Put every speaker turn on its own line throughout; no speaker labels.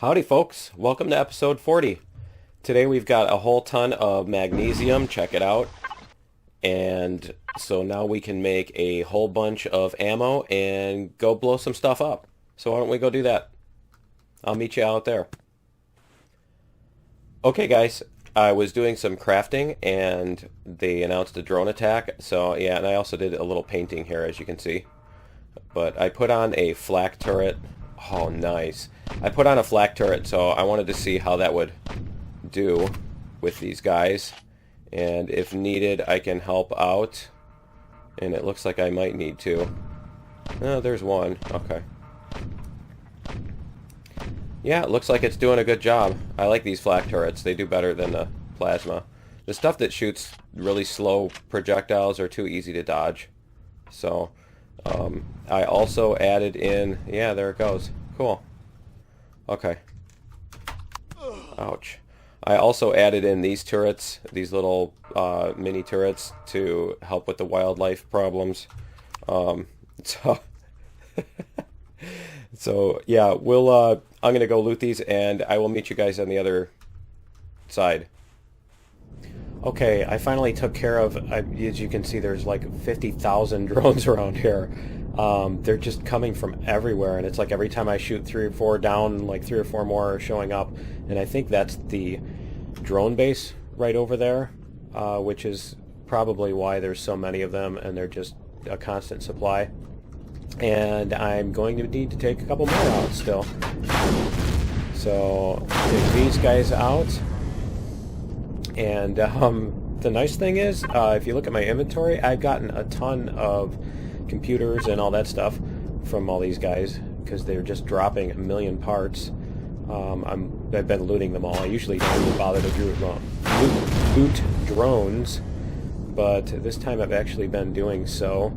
Howdy folks, welcome to episode 40. Today we've got a whole ton of magnesium, check it out. And so now we can make a whole bunch of ammo and go blow some stuff up. So why don't we go do that? I'll meet you out there. Okay guys, I was doing some crafting and they announced a drone attack. So yeah, and I also did a little painting here as you can see. But I put on a flak turret. Oh, nice. I put on a flak turret, so I wanted to see how that would do with these guys. And if needed, I can help out. And it looks like I might need to. Oh, there's one. Okay. Yeah, it looks like it's doing a good job. I like these flak turrets. They do better than the plasma. The stuff that shoots really slow projectiles are too easy to dodge. So, I also added in... Yeah, there it goes. Cool. Okay. Ouch. I also added in these turrets, these little mini turrets, to help with the wildlife problems. So yeah, I'm gonna go loot these, and I will meet you guys on the other side. Okay, I finally took care of. As you can see, there's like 50,000 drones around here. They're just coming from everywhere, and it's like every time I shoot 3 or 4 down, like 3 or 4 more are showing up. And I think that's the drone base right over there, which is probably why there's so many of them, and they're just a constant supply. And I'm going to need to take a couple more out still. So take these guys out. And the nice thing is, if you look at my inventory, I've gotten a ton of computers and all that stuff from all these guys because they're just dropping a million parts. I've been looting them all. I usually don't even bother to loot drones, but this time I've actually been doing so.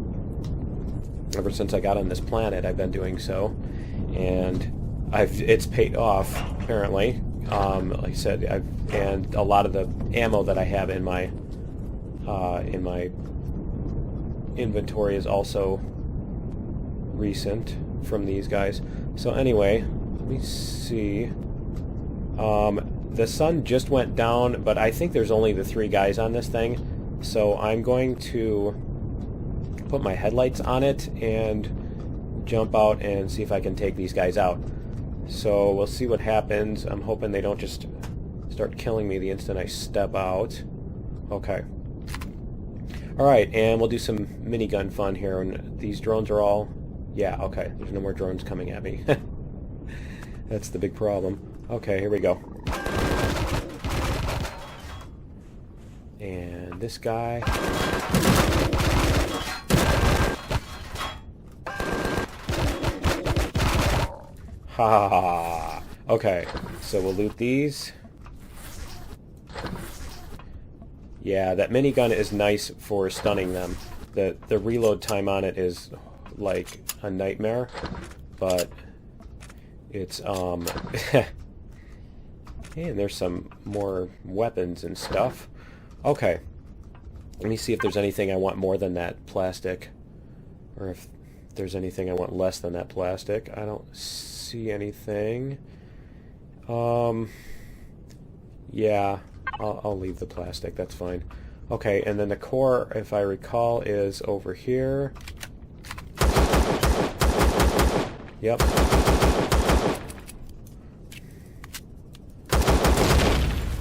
Ever since I got on this planet, I've been doing so, and it's paid off apparently. Like I said, and a lot of the ammo that I have in my inventory is also recent from these guys. So anyway, let me see. The sun just went down, but I think there's only the 3 guys on this thing. So I'm going to put my headlights on it and jump out and see if I can take these guys out. So we'll see what happens. I'm hoping they don't just start killing me the instant I step out. Okay. Alright, and we'll do some minigun fun here. And these drones are all... Yeah, okay. There's no more drones coming at me. That's the big problem. Okay, here we go. And this guy... Ha ha ha. Okay, so we'll loot these. Yeah, that minigun is nice for stunning them. The reload time on it is like a nightmare, but it's and there's some more weapons and stuff. Okay. Let me see if there's anything I want more than that plastic, or if there's anything I want less than that plastic. I don't see anything. Yeah, I'll leave the plastic, that's fine. Okay, and then the core, if I recall, is over here. Yep.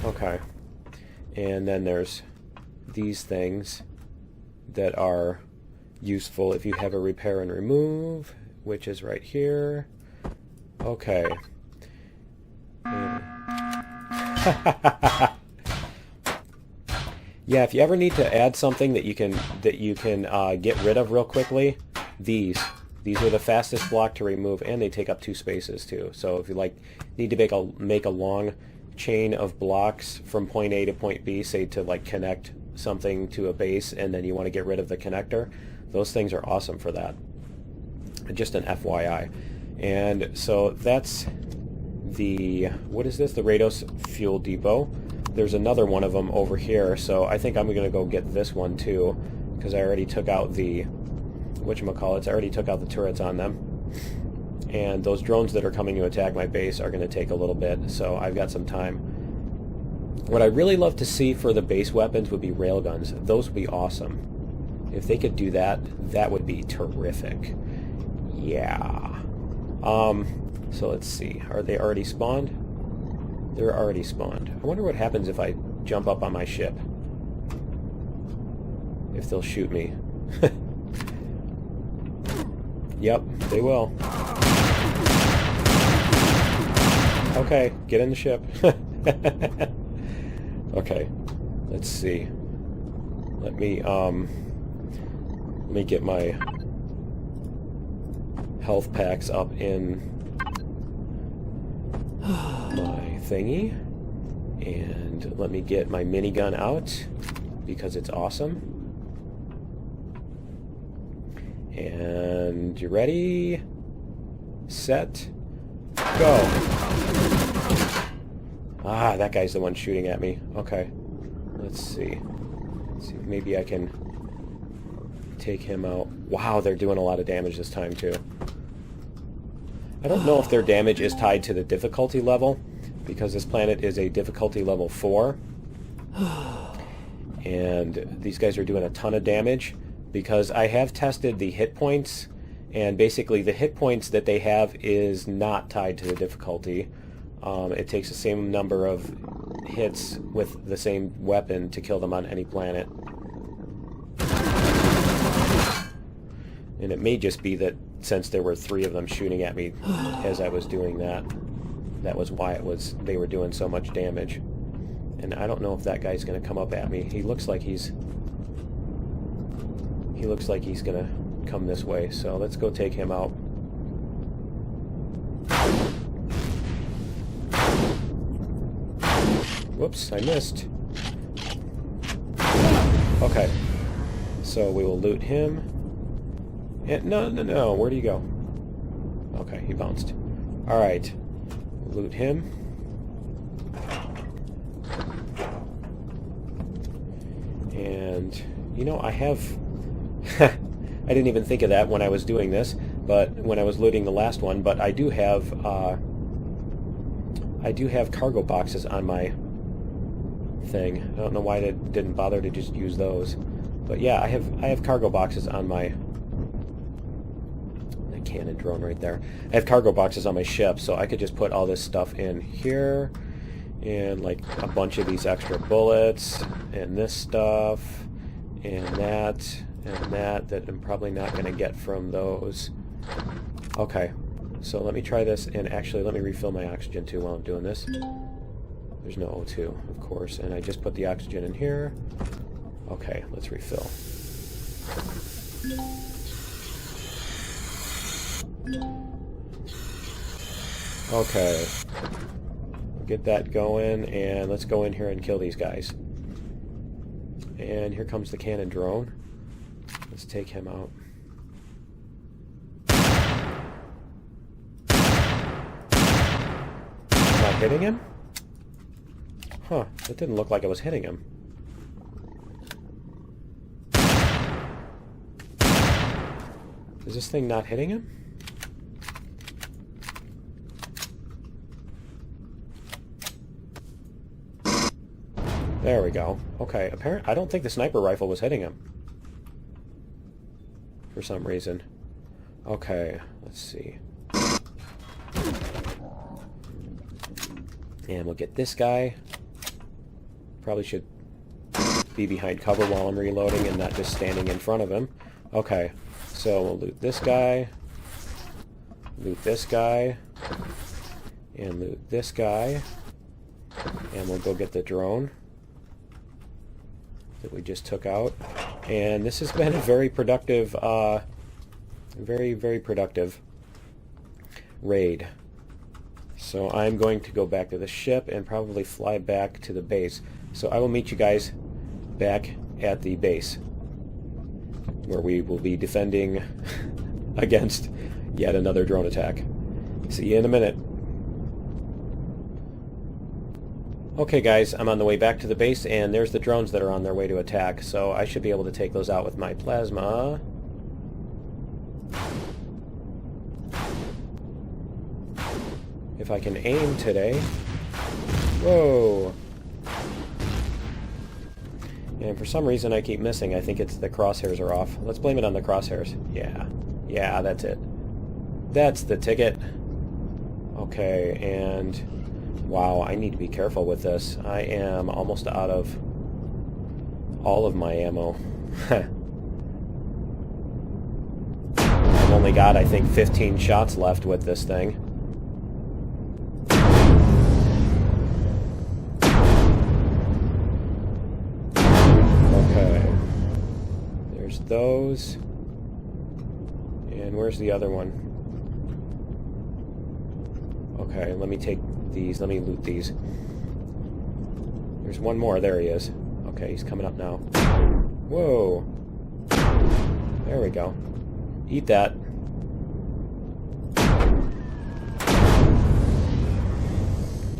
Okay. And then there's these things that are useful if you have a repair and remove, which is right here. Okay. Yeah, if you ever need to add something that you can get rid of real quickly, these are the fastest block to remove, and they take up 2 spaces too. So if you need to make a long chain of blocks from point A to point B, say to connect something to a base, and then you want to get rid of the connector, those things are awesome for that. Just an FYI. And so that's the, what is this? The Rados Fuel Depot. There's another one of them over here, so I think I'm going to go get this one too, because I already took out the, whatchamacallits, I already took out the turrets on them. and those drones that are coming to attack my base are going to take a little bit, so I've got some time. What I really love to see for the base weapons would be railguns. Those would be awesome. If they could do that, that would be terrific. Yeah. So let's see. Are they already spawned? They're already spawned. I wonder what happens if I jump up on my ship. If they'll shoot me. Yep, they will. Okay, get in the ship. Okay, let's see. Let me get my health packs up in my thingy, and let me get my minigun out because it's awesome. And you ready? Set. Go. Ah, that guy's the one shooting at me. Okay. Let's see. Let's see if maybe I can take him out. Wow, they're doing a lot of damage this time, too. I don't know if their damage is tied to the difficulty level, because this planet is a difficulty level 4. And these guys are doing a ton of damage, because I have tested the hit points, and basically the hit points that they have is not tied to the difficulty. It takes the same number of hits with the same weapon to kill them on any planet. And it may just be that since there were 3 of them shooting at me as I was doing that, that was why they were doing so much damage. And I don't know if that guy's going to come up at me. He looks like he's going to come this way, so let's go take him out. Whoops, I missed. Okay, so we will loot him. And no, where do you go? Okay, he bounced. Alright, loot him. And, you know, I have... I didn't even think of that when I was doing this, but when I was looting the last one, but I do have cargo boxes on my thing. I don't know why I didn't bother to just use those. But yeah, I have cargo boxes on my... That cannon drone right there. I have cargo boxes on my ship, so I could just put all this stuff in here, and like a bunch of these extra bullets, and this stuff, and that I'm probably not going to get from those. Okay, so let me try this, and actually let me refill my oxygen too while I'm doing this. There's no O2, of course, and I just put the oxygen in here. Okay, let's refill. Okay, get that going, and let's go in here and kill these guys. And here comes the cannon drone. Let's take him out. Not hitting him? Huh, it didn't look like I was hitting him. Is this thing not hitting him? There we go. Okay, apparently I don't think the sniper rifle was hitting him. For some reason. Okay, let's see. And we'll get this guy. Probably should be behind cover while I'm reloading and not just standing in front of him. Okay, so we'll loot this guy. Loot this guy. And loot this guy. And we'll go get the drone that we just took out. And this has been a very productive, very productive raid. So I'm going to go back to the ship and probably fly back to the base. So I will meet you guys back at the base, where we will be defending against yet another drone attack. See you in a minute. Okay guys, I'm on the way back to the base, and there's the drones that are on their way to attack, so I should be able to take those out with my plasma. if I can aim today. Whoa! And for some reason I keep missing. I think it's the crosshairs are off. Let's blame it on the crosshairs. Yeah. Yeah, that's it. That's the ticket. Okay, and... wow, I need to be careful with this. I am almost out of all of my ammo. I've only got, I think, 15 shots left with this thing. Okay. There's those. And where's the other one? Okay, let me take these. Let me loot these. There's one more. There he is. Okay, he's coming up now. Whoa. There we go. Eat that.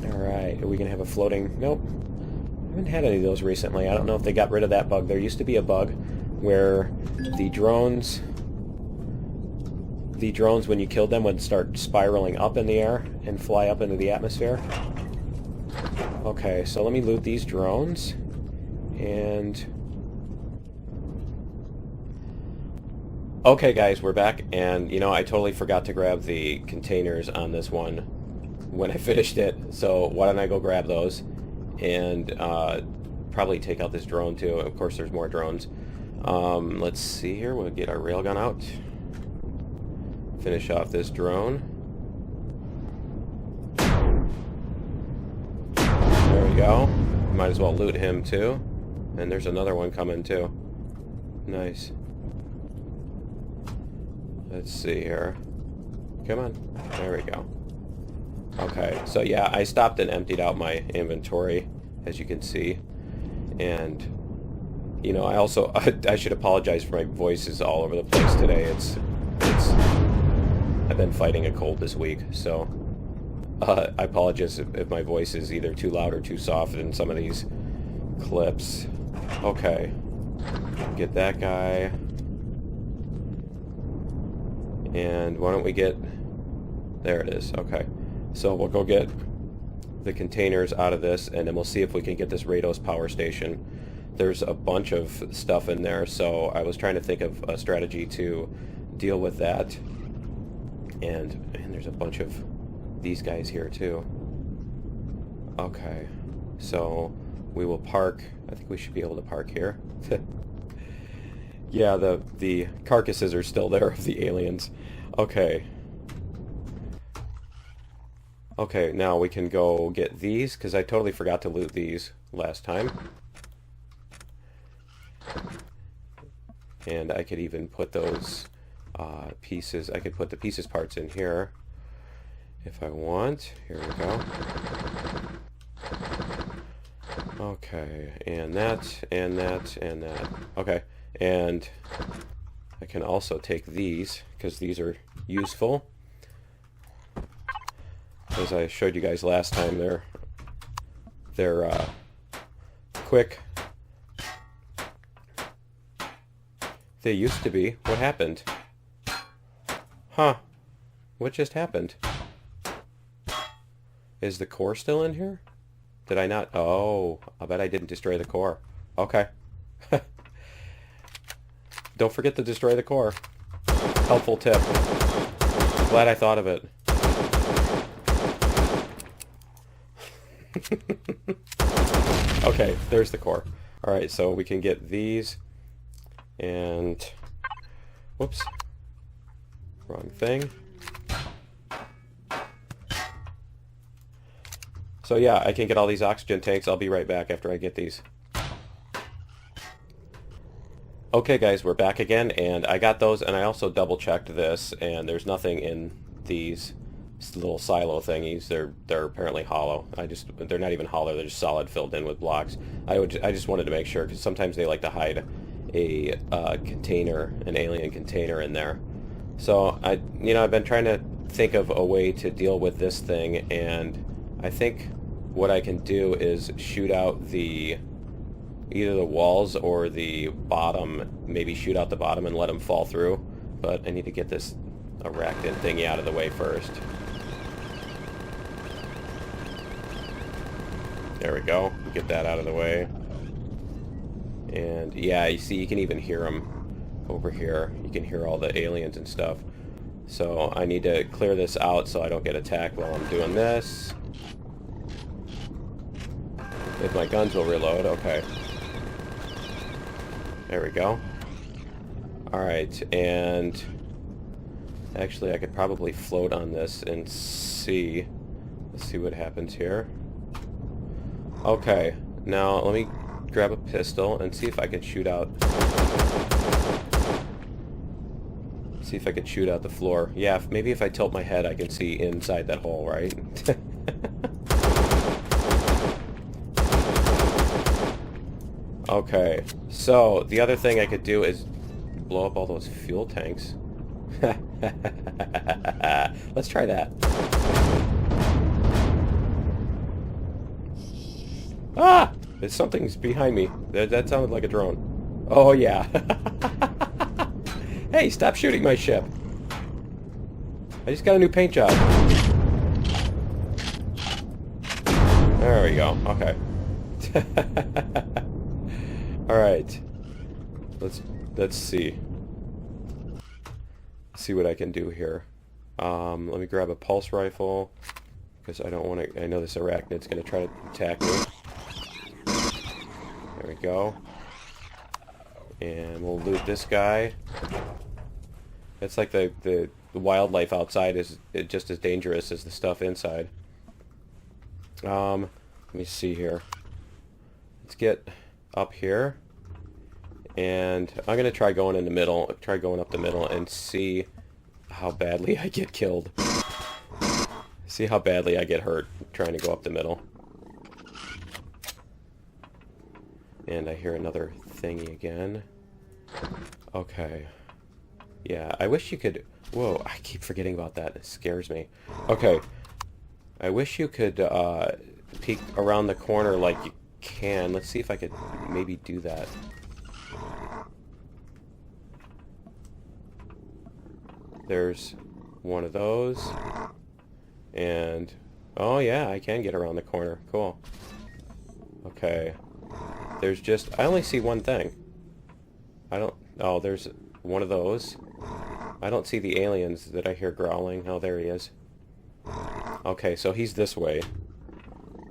Alright, are we going to have a floating... nope. I haven't had any of those recently. I don't know if they got rid of that bug. There used to be a bug where the drones, when you killed them, would start spiraling up in the air and fly up into the atmosphere. Okay, so let me loot these drones. And... okay, guys, we're back. And, you know, I totally forgot to grab the containers on this one when I finished it. So why don't I go grab those? And probably take out this drone, too. Of course, there's more drones. Let's see here. We'll get our railgun out. Finish off this drone. There we go. Might as well loot him too. And there's another one coming too. Nice. Let's see here. Come on. There we go. Okay, so yeah, I stopped and emptied out my inventory, as you can see. And, you know, I also, I should apologize for my voice is all over the place today. It's I've been fighting a cold this week, so I apologize if my voice is either too loud or too soft in some of these clips. Okay. Get that guy. And why don't we get... there it is. Okay. So we'll go get the containers out of this, and then we'll see if we can get this Rados power station. There's a bunch of stuff in there, so I was trying to think of a strategy to deal with that. And there's a bunch of these guys here too. Okay, so we will park. I think we should be able to park here. Yeah, the carcasses are still there of the aliens. Okay. Okay, now we can go get these, because I totally forgot to loot these last time. And I could even put those pieces, I could put the pieces parts in here if I want. Here we go. Okay, and that, and that, and that. Okay, and I can also take these, because these are useful. As I showed you guys last time, they're quick. They used to be. What happened? Huh. What just happened? Is the core still in here? Did I not? Oh, I bet I didn't destroy the core. Okay. Don't forget to destroy the core. Helpful tip. Glad I thought of it. Okay, there's the core. Alright, so we can get these. And... whoops. Wrong thing. So yeah, I can get all these oxygen tanks. I'll be right back after I get these. Okay guys, we're back again, and I got those, and I also double-checked this, and there's nothing in these little silo thingies. They're apparently hollow. They're not even hollow, they're just solid filled in with blocks. I just wanted to make sure, because sometimes they like to hide a container, an alien container in there. So I've been trying to think of a way to deal with this thing, and I think what I can do is shoot out either the walls or the bottom, maybe shoot out the bottom and let them fall through. But I need to get this arachnid thingy out of the way first. There we go. Get that out of the way. And yeah, you see, you can even hear them over here. You can hear all the aliens and stuff. So I need to clear this out so I don't get attacked while I'm doing this. If my guns will reload, okay. There we go. Alright, and actually I could probably float on this and see. Let's see what happens here. Okay, now let me grab a pistol and see if I can shoot out. See if I can shoot out the floor. Yeah, maybe if I tilt my head I can see inside that hole, right? Okay, so the other thing I could do is blow up all those fuel tanks. Let's try that. Ah! Something's behind me. That sounded like a drone. Oh, yeah. Hey, stop shooting my ship. I just got a new paint job. There we go. Okay. Alright. Let's see. See what I can do here. Let me grab a pulse rifle. Because I don't want to... I know this arachnid's going to try to attack me. There we go. And we'll loot this guy. It's like the wildlife outside is just as dangerous as the stuff inside. Let me see here. Let's get up here. And I'm going to try going in the middle. Try going up the middle and see how badly I get killed. See how badly I get hurt trying to go up the middle. And I hear another thingy again. Okay. Yeah, I wish you could... Whoa, I keep forgetting about that. It scares me. Okay. I wish you could peek around the corner like you can. Let's see if I could maybe do that. There's one of those. And... oh, yeah, I can get around the corner. Cool. Okay. There's just... I only see one thing. I don't... oh, there's one of those. I don't see the aliens that I hear growling. Oh, there he is. Okay, so he's this way.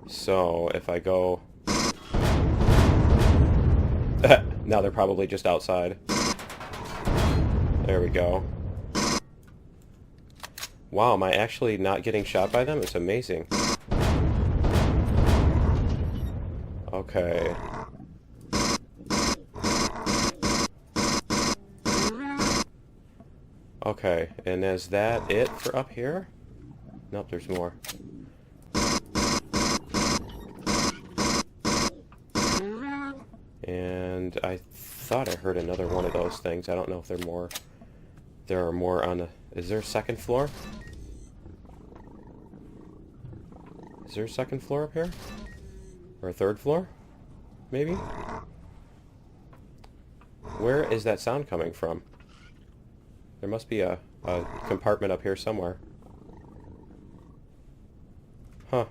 So, if I go... now they're probably just outside. There we go. Wow, am I actually not getting shot by them? It's amazing. Okay. Okay, and is that it for up here? Nope, there's more. And I thought I heard another one of those things. I don't know if there are more. There are more on the... is there a second floor? Is there a second floor up here? Or a third floor? Maybe? Where is that sound coming from? There must be a compartment up here somewhere. Huh.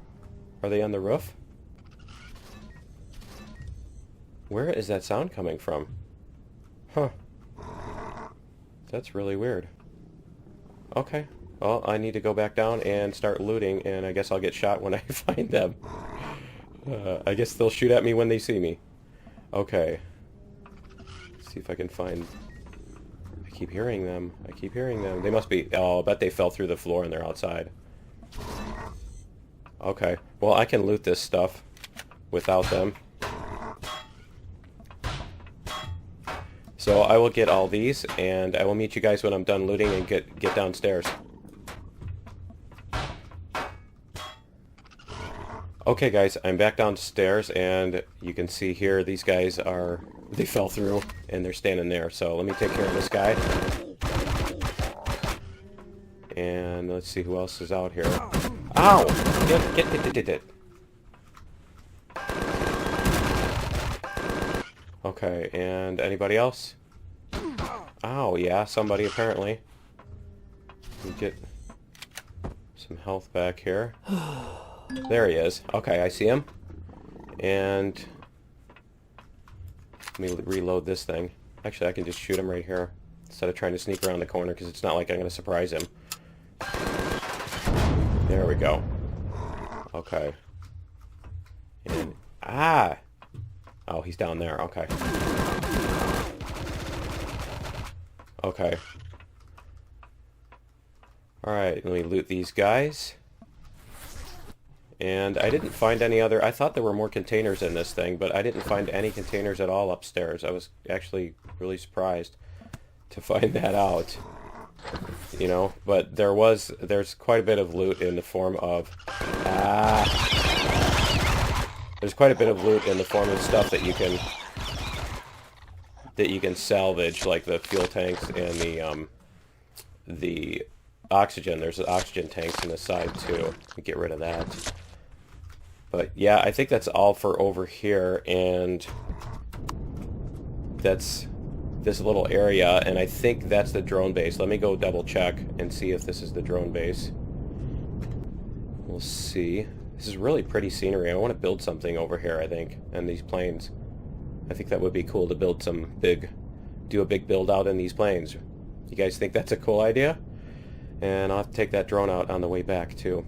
Are they on the roof? Where is that sound coming from? Huh. That's really weird. Okay. Well, I need to go back down and start looting, and I guess I'll get shot when I find them. I guess they'll shoot at me when they see me. Okay. Let's see if I can find... I keep hearing them. I keep hearing them. They must be... oh, I bet they fell through the floor and they're outside. Okay. Well, I can loot this stuff without them. So I will get all these, and I will meet you guys when I'm done looting and get downstairs. Okay guys, I'm back downstairs, and you can see here these guys are... they fell through, and they're standing there. So let me take care of this guy. And let's see who else is out here. Ow! Get. Okay, and anybody else? Ow, yeah, somebody apparently. Let me get some health back here. There he is. Okay, I see him. And let me reload this thing. Actually, I can just shoot him right here instead of trying to sneak around the corner, because it's not like I'm going to surprise him. There we go. Okay. And, ah! Oh, he's down there. Okay. Okay. Alright, let me loot these guys. And I didn't find any other... I thought there were more containers in this thing, but I didn't find any containers at all upstairs. I was actually really surprised to find that out. You know, but there's quite a bit of loot in the form of... There's quite a bit of loot in the form of stuff that you can salvage, like the fuel tanks and the oxygen. There's oxygen tanks on the side too. Get rid of that. But yeah, I think that's all for over here, and that's this little area, and I think that's the drone base. Let me go double check and see if this is the drone base. We'll see. This is really pretty scenery. I want to build something over here, I think, and these planes. I think that would be cool to build do a big build out in these planes. You guys think that's a cool idea? And I'll have to take that drone out on the way back too.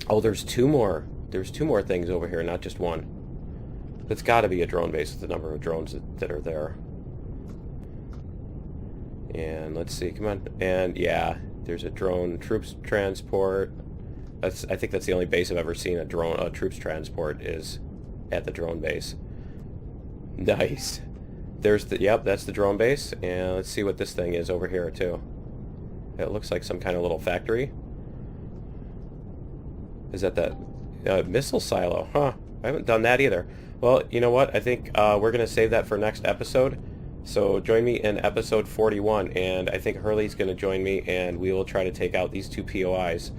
Oh, there's two more. There's two more things over here, not just one. It's got to be a drone base with the number of drones that are there. And let's see, come on. And yeah, there's a drone troops transport. I think that's the only base I've ever seen a troops transport is at the drone base. Nice. Yep, that's the drone base. And let's see what this thing is over here too. It looks like some kind of little factory. Is that missile silo? Huh. I haven't done that either. Well, you know what? I think we're going to save that for next episode. So join me in episode 41, and I think Hurley's going to join me, and we will try to take out these two POIs.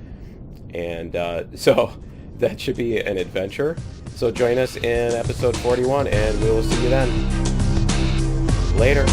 And so that should be an adventure. So join us in episode 41, and we will see you then. Later.